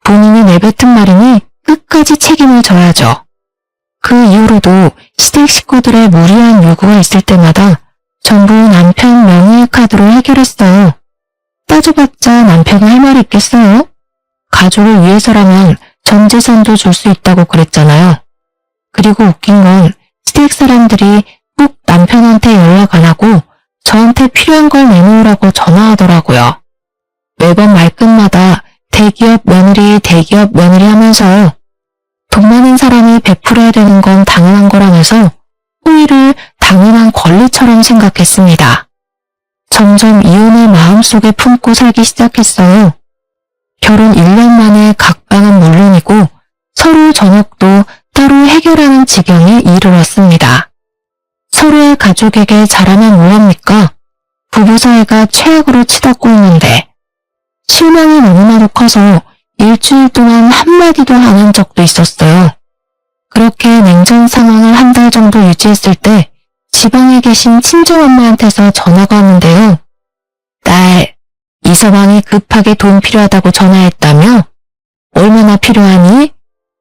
본인이 내뱉은 말이니 끝까지 책임을 져야죠. 그 이후로도 시댁 식구들의 무리한 요구가 있을 때마다 전부 남편 명의의 카드로 해결했어요. 따져봤자 남편이 할 말이 있겠어요? 가족을 위해서라면 전 재산도 줄 수 있다고 그랬잖아요. 그리고 웃긴 건 시댁 사람들이 꼭 남편한테 연락 안 하고 저한테 필요한 걸 내놓으라고 전화하더라고요. 매번 말끝마다 대기업 며느리 하면서요. 돈 많은 사람이 베풀어야 되는 건 당연한 거라면서 호의를 당연한 권리처럼 생각했습니다. 점점 이혼을 마음속에 품고 살기 시작했어요. 결혼 1년 만에 각방은 물론이고 서로 저녁도 따로 해결하는 지경에 이르렀습니다. 서로의 가족에게 잘하면 뭐합니까? 부부 사이가 최악으로 치닫고 있는데 실망이 너무나도 커서 일주일 동안 한마디도 안 한 적도 있었어요. 그렇게 냉전 상황을 한 달 정도 유지했을 때 지방에 계신 친정엄마한테서 전화가 왔는데요. 딸, 이서방이 급하게 돈 필요하다고 전화했다며? 얼마나 필요하니?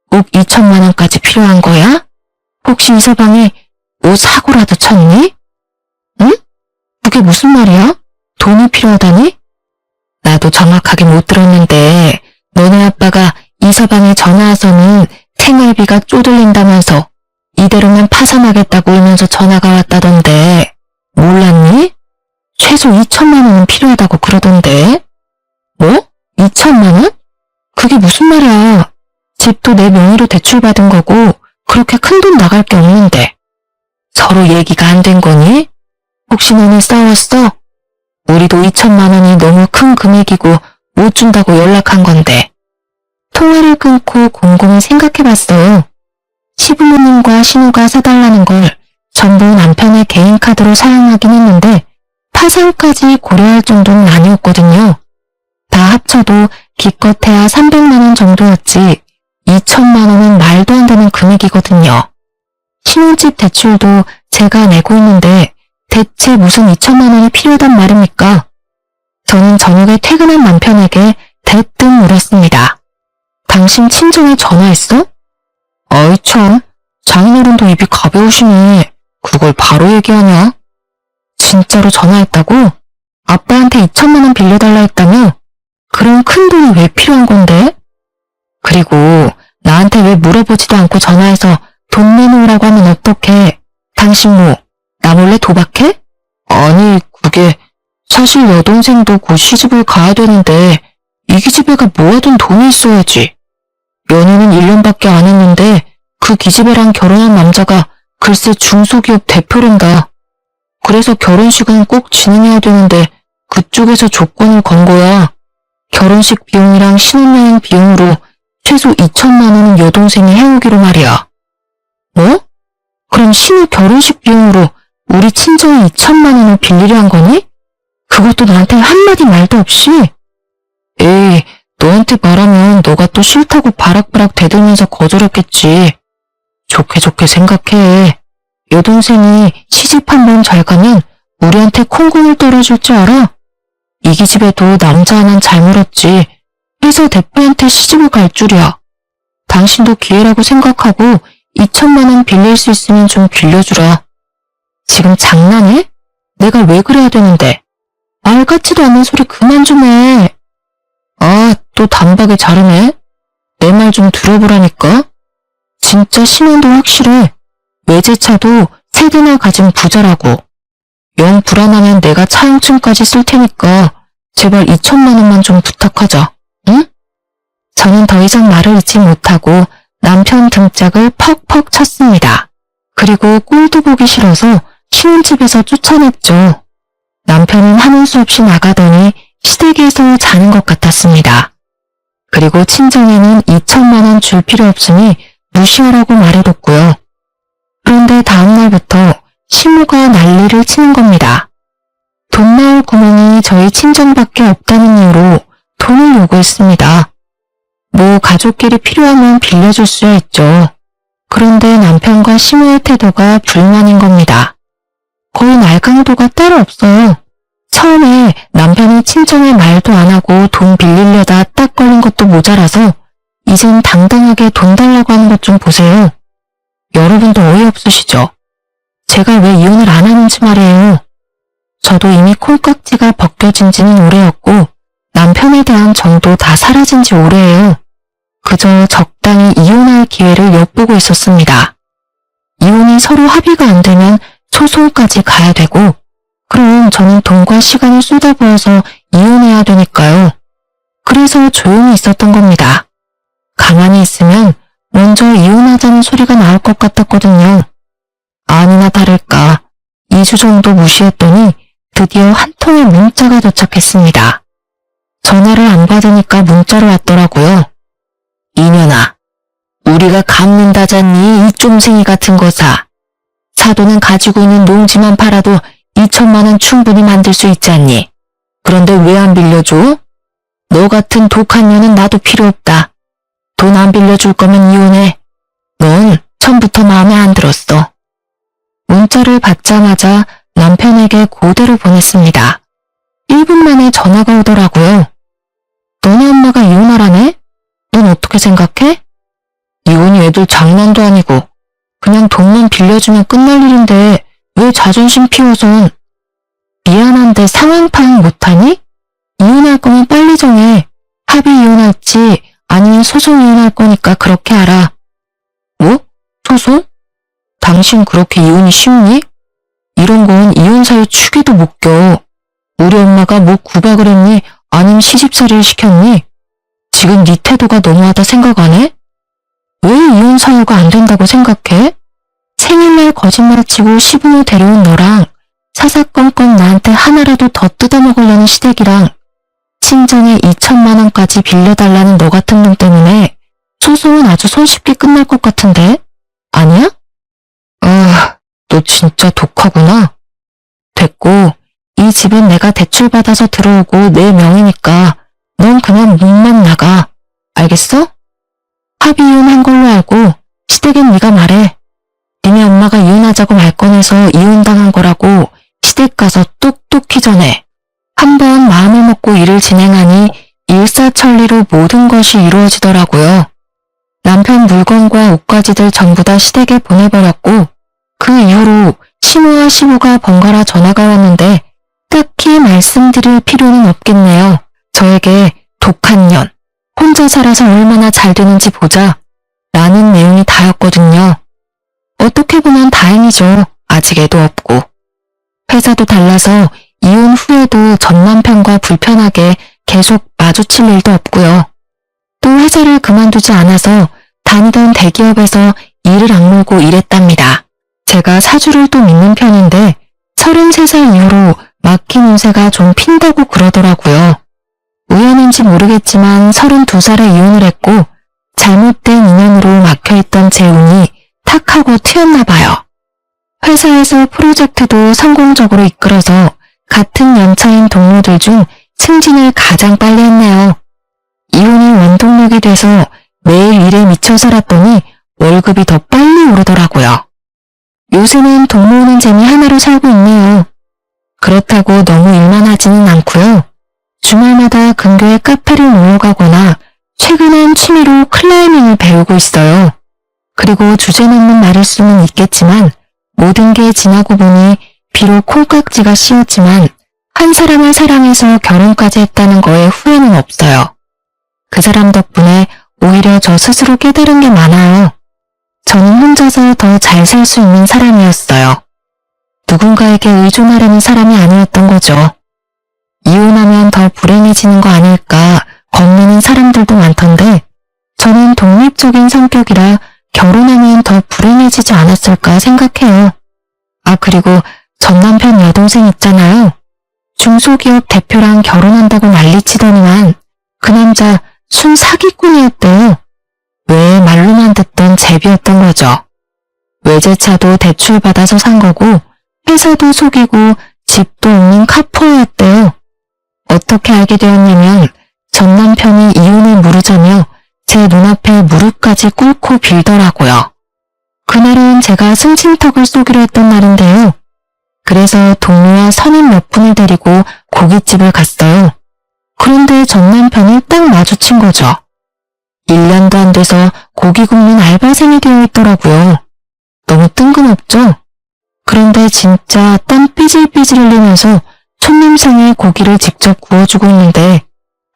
꼭 2천만 원까지 필요한 거야? 혹시 이서방이 옷 사고라도 쳤니? 응? 그게 무슨 말이야? 돈이 필요하다니? 나도 정확하게 못 들었는데 너네 아빠가 이서방에 전화 와서는 생활비가 쪼들린다면서 이대로면 파산하겠다고 울면서 전화가 왔다던데 몰랐니? 최소 2천만 원은 필요하다고 그러던데. 뭐? 2천만 원? 그게 무슨 말이야. 집도 내 명의로 대출받은 거고 그렇게 큰돈 나갈 게 없는데. 서로 얘기가 안 된 거니? 혹시 너네 싸웠어? 우리도 2천만 원이 너무 큰 금액이고 못 준다고 연락한 건데. 통화를 끊고 곰곰이 생각해봤어요. 시부모님과 신우가 사달라는 걸 전부 남편의 개인 카드로 사용하긴 했는데 파산까지 고려할 정도는 아니었거든요. 다 합쳐도 기껏해야 300만 원 정도였지 2천만 원은 말도 안 되는 금액이거든요. 신혼집 대출도 제가 내고 있는데 대체 무슨 2천만 원이 필요하단 말입니까? 저는 저녁에 퇴근한 남편에게 대뜸 물었습니다. 당신 친정에 전화했어? 어이 참, 장인어른도 입이 가벼우시네. 그걸 바로 얘기하냐? 진짜로 전화했다고? 아빠한테 2천만 원 빌려달라 했다며? 그런 큰 돈이 왜 필요한 건데? 그리고 나한테 왜 물어보지도 않고 전화해서 돈 내놓으라고 하면 어떡해? 당신 뭐, 나 몰래 도박해? 아니, 그게 사실 여동생도 곧 시집을 가야 되는데 이 기집애가 모아둔 돈이 있어야지. 연애는 1년밖에 안 했는데 그 기집애랑 결혼한 남자가 글쎄 중소기업 대표란다. 그래서 결혼식은 꼭 진행해야 되는데 그쪽에서 조건을 건 거야. 결혼식 비용이랑 신혼여행 비용으로 최소 2천만 원은 여동생이 해오기로 말이야. 뭐? 그럼 신우 결혼식 비용으로 우리 친정에 2천만 원을 빌리려 한 거니? 그것도 나한테 한마디 말도 없이? 에이, 너한테 말하면 너가 또 싫다고 바락바락 대들면서 거절했겠지. 좋게 생각해. 여동생이 시집 한번 잘 가면 우리한테 콩고물 떨어질 줄 알아? 이 기집애도 남자 하나는 잘 물었지. 회사 대표한테 시집을 갈 줄이야. 당신도 기회라고 생각하고 2천만 원 빌릴 수 있으면 좀 빌려주라. 지금 장난해? 내가 왜 그래야 되는데? 말 같지도 않은 소리 그만 좀 해. 아, 또 단박에 자르네. 내 말 좀 들어보라니까. 진짜 신혼도 확실해. 외제차도 3대나 가진 부자라고. 영 불안하면 내가 차용증까지 쓸 테니까 제발 2천만 원만 좀 부탁하자. 응? 저는 더 이상 말을 잇지 못하고 남편 등짝을 퍽퍽 쳤습니다. 그리고 꼴도 보기 싫어서 신혼집에서 쫓아냈죠. 남편은 하는 수 없이 나가더니 시댁에서 자는 것 같았습니다. 그리고 친정에는 2천만 원 줄 필요 없으니 무시하라고 말해뒀고요. 그런데 다음날부터 시모가 난리를 치는 겁니다. 돈 나올 구멍이 저희 친정밖에 없다는 이유로 돈을 요구했습니다. 뭐 가족끼리 필요하면 빌려줄 수야 있죠. 그런데 남편과 시모의 태도가 불만인 겁니다. 거의 날강도가 따로 없어요. 처음에 남편이 친정에 말도 안 하고 돈 빌리려다 딱 걸린 것도 모자라서 이젠 당당하게 돈 달라고 하는 것 좀 보세요. 여러분도 어이없으시죠? 제가 왜 이혼을 안 하는지 말이에요. 저도 이미 콩깍지가 벗겨진 지는 오래였고 남편에 대한 정도 다 사라진 지 오래예요. 그저 적당히 이혼할 기회를 엿보고 있었습니다. 이혼이 서로 합의가 안 되면 소송까지 가야 되고 그럼 저는 돈과 시간을 쏟아부어서 이혼해야 되니까요. 그래서 조용히 있었던 겁니다. 가만히 있으면 먼저 이혼하자는 소리가 나올 것 같았거든요. 아니나 다를까 2주 정도 무시했더니 드디어 한 통의 문자가 도착했습니다. 전화를 안 받으니까 문자로 왔더라고요. 이년아, 우리가 갚는다잖니 이 쫌생이 같은 거사. 사돈은 가지고 있는 농지만 팔아도 2천만 원 충분히 만들 수 있지 않니? 그런데 왜 안 빌려줘? 너 같은 독한 년은 나도 필요 없다. 돈 안 빌려줄 거면 이혼해. 넌 처음부터 마음에 안 들었어. 문자를 받자마자 남편에게 그대로 보냈습니다. 1분 만에 전화가 오더라고요. 너네 엄마가 이혼하라네? 넌 어떻게 생각해? 이혼이 애들 장난도 아니고 그냥 돈만 빌려주면 끝날 일인데 왜 자존심 피워선. 미안한데 상황 파악 못하니? 이혼할 거면 빨리 정해. 합의 이혼할지 아니면 소송 이혼할 거니까 그렇게 알아. 뭐? 소송? 당신 그렇게 이혼이 쉽니? 이런 건 이혼 사유 축에도 못 껴. 우리 엄마가 뭐 구박을 했니? 아니면 시집살이를 시켰니? 지금 네 태도가 너무하다 생각 안 해? 왜 이혼 사유가 안 된다고 생각해? 생일날 거짓말 치고 시부모 데려온 너랑 사사건건 나한테 하나라도 더 뜯어먹으려는 시댁이랑 친정에 2천만 원까지 빌려달라는 너 같은 놈 때문에 소송은 아주 손쉽게 끝날 것 같은데? 아니야? 아, 너 진짜 독하구나. 됐고, 이 집은 내가 대출받아서 들어오고 내 명의니까 넌 그냥 문만 나가. 알겠어? 합의 이혼한 걸로 알고 시댁엔 네가 말해. 니네 엄마가 이혼하자고 말 꺼내서 이혼당한 거라고 시댁 가서 똑똑히 전해. 한번 마음을 먹고 일을 진행하니 일사천리로 모든 것이 이루어지더라고요. 남편 물건과 옷가지들 전부 다 시댁에 보내버렸고 그 이후로 시모와 시모가 번갈아 전화가 왔는데 딱히 말씀드릴 필요는 없겠네요. 저에게 독한 년, 혼자 살아서 얼마나 잘 되는지 보자 라는 내용이 다였거든요. 어떻게 보면 다행이죠. 아직 애도 없고. 회사도 달라서 이혼 후에도 전 남편과 불편하게 계속 마주칠 일도 없고요. 또 회사를 그만두지 않아서 다니던 대기업에서 일을 악물고 일했답니다. 제가 사주를 또 믿는 편인데 33살 이후로 막힌 운세가 좀 핀다고 그러더라고요. 우연인지 모르겠지만 32살에 이혼을 했고 잘못된 인연으로 막혀있던 제 운이 탁 하고 튀었나 봐요. 회사에서 프로젝트도 성공적으로 이끌어서 같은 연차인 동료들 중 승진을 가장 빨리 했네요. 이혼이 원동력이 돼서 매일 일에 미쳐 살았더니 월급이 더 빨리 오르더라고요. 요새는 돈 모으는 재미 하나로 살고 있네요. 그렇다고 너무 일만 하지는 않고요. 주말마다 근교에 카페를 놀러 가거나 최근엔 취미로 클라이밍을 배우고 있어요. 그리고 주제넘는 말일 수는 있겠지만 모든 게 지나고 보니 비록 콩깍지가 씌었지만 한 사람을 사랑해서 결혼까지 했다는 거에 후회는 없어요. 그 사람 덕분에 오히려 저 스스로 깨달은 게 많아요. 저는 혼자서 더 잘 살 수 있는 사람이었어요. 누군가에게 의존하려는 사람이 아니었던 거죠. 이혼하면 더 불행해지는 거 아닐까 겁내는 사람들도 많던데 저는 독립적인 성격이라 결혼하면 더 불행해지지 않았을까 생각해요. 아, 그리고 전 남편 여동생 있잖아요. 중소기업 대표랑 결혼한다고 난리치더니만 그 남자 순 사기꾼이었대요. 왜 말로만 듣던 제비였던 거죠. 외제차도 대출받아서 산 거고 회사도 속이고 집도 없는 카포였대요. 어떻게 알게 되었냐면 전 남편이 이혼을 물으자며 제 눈앞에 무릎까지 꿇고 빌더라고요. 그날은 제가 승진턱을 쏘기로 했던 날인데요. 그래서 동료와 선임 몇 분을 데리고 고깃집을 갔어요. 그런데 전 남편이 딱 마주친 거죠. 1년도 안 돼서 고기 굽는 알바생이 되어 있더라고요. 너무 뜬금없죠? 그런데 진짜 땀 삐질삐질 흘리면서 손님상에 고기를 직접 구워주고 있는데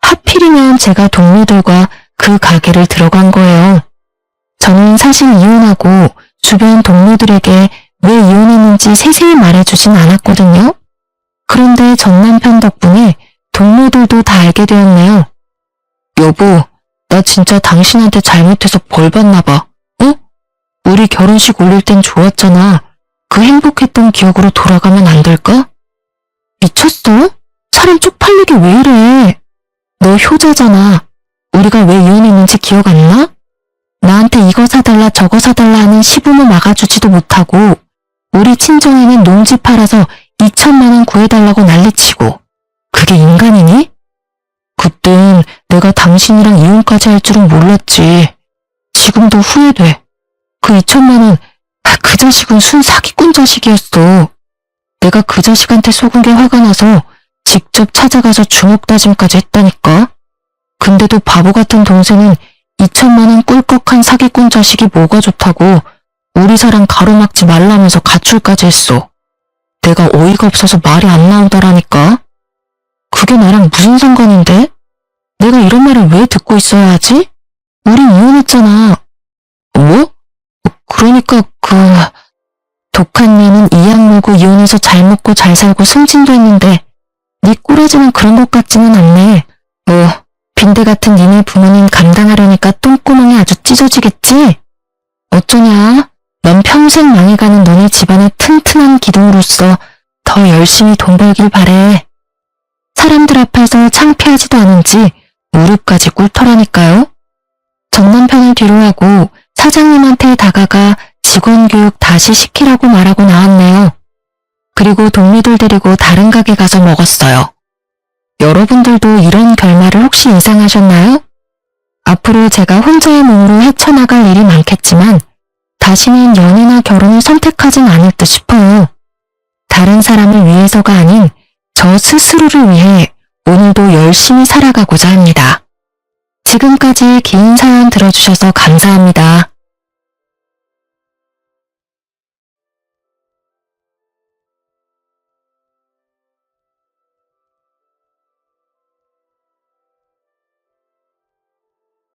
하필이면 제가 동료들과 그 가게를 들어간 거예요. 저는 사실 이혼하고 주변 동료들에게 왜 이혼했는지 세세히 말해주진 않았거든요. 그런데 전 남편 덕분에 동료들도 다 알게 되었네요. 여보, 나 진짜 당신한테 잘못해서 벌 받나 봐. 어? 우리 결혼식 올릴 땐 좋았잖아. 그 행복했던 기억으로 돌아가면 안 될까? 미쳤어? 사람 쪽팔리게 왜 이래? 너 효자잖아. 우리가 왜 이혼했는지 기억 안 나? 나한테 이거 사달라 저거 사달라 하는 시부모 막아주지도 못하고 우리 친정에는 농지 팔아서 2천만 원 구해달라고 난리치고 그게 인간이니? 그땐 내가 당신이랑 이혼까지 할 줄은 몰랐지. 지금도 후회돼. 그 2천만 원, 그 자식은 순 사기꾼 자식이었어. 내가 그 자식한테 속은 게 화가 나서 직접 찾아가서 주먹 다짐까지 했다니까. 근데도 바보 같은 동생은 2천만 원 꿀꺽한 사기꾼 자식이 뭐가 좋다고 우리 사랑 가로막지 말라면서 가출까지 했어. 내가 어이가 없어서 말이 안 나오더라니까. 그게 나랑 무슨 상관인데? 내가 이런 말을 왜 듣고 있어야 하지? 우린 이혼했잖아. 뭐? 그러니까 독한 년은 이악 물고 이혼해서 잘 먹고 잘 살고 승진도 했는데 네 꼬라지는 그런 것 같지는 않네. 빈대 같은 니네 부모님 감당하려니까 똥구멍이 아주 찢어지겠지? 어쩌냐? 넌 평생 망해가는 너네 집안의 튼튼한 기둥으로서 더 열심히 돈 벌길 바래. 사람들 앞에서 창피하지도 않은지 무릎까지 꿇더라니까요. 전 남편을 뒤로하고 사장님한테 다가가 직원 교육 다시 시키라고 말하고 나왔네요. 그리고 동료들 데리고 다른 가게 가서 먹었어요. 여러분들도 이런 결말을 혹시 예상하셨나요? 앞으로 제가 혼자의 몸으로 헤쳐나갈 일이 많겠지만 다시는 연애나 결혼을 선택하진 않을 듯 싶어요. 다른 사람을 위해서가 아닌 저 스스로를 위해 오늘도 열심히 살아가고자 합니다. 지금까지 긴 사연 들어주셔서 감사합니다.